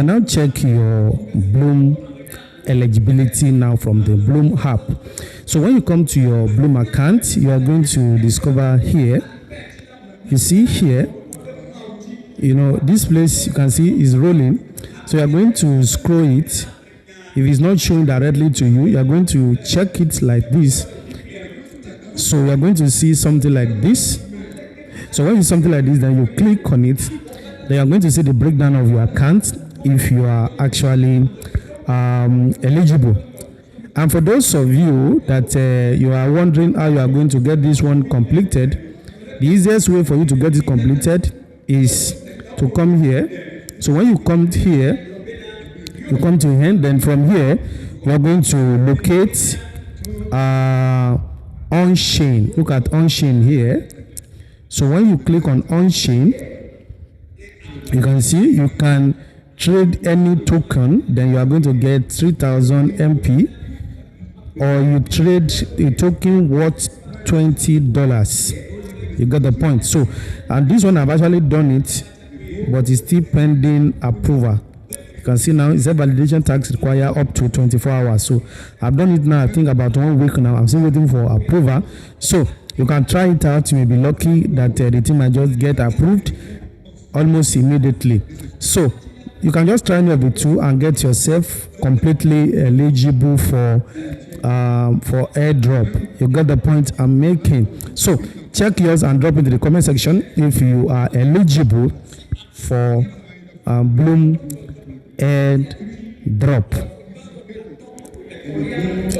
Now check your Blum eligibility now from the Blum app. So when you come to your Blum account, you are going to discover here. You see here, this place you can see is rolling. So you are going to scroll it. If it's not showing directly to you, you are going to check it like this. So you are going to see something like this. So when you see something like this, then you click on it. Then you are going to see the breakdown of your account if you are actually eligible. And for those of you that you are wondering how you are going to get this one completed, the easiest way for you to get it completed is to come here. So when you come here, you come to end. Then from here, you are going to locate on-chain. Look at on-chain here. So when you click on on-chain, you can see you can trade any token. Then you are going to get 3,000 MP, or you trade a token worth $20. You got the point. So, and this one I've actually done it, but it's still pending approval. You can see now, it's a validation tax require up to 24 hours. So I've done it now, I think about 1 week now. I'm still waiting for approval. So you can try it out. You may be lucky that the thing might just get approved almost immediately. So you can just try any of the two and get yourself completely eligible for airdrop. You got the point I'm making. So check yours and drop into the comment section if you are eligible for Blum airdrop.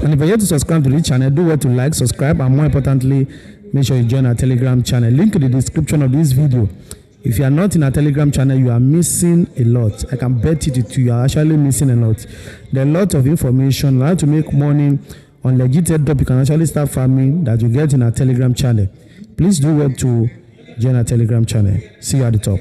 And if you're yet to subscribe to the channel, do well to like, subscribe, and more importantly, make sure you join our Telegram channel. Link in the description of this video. If you are not in our Telegram channel, you are missing a lot. I can bet you are actually missing a lot. There are a lot of information on how to make money on legit airdrop. You can actually start farming that you get in our Telegram channel. Please do well to join our Telegram channel. See you at the top.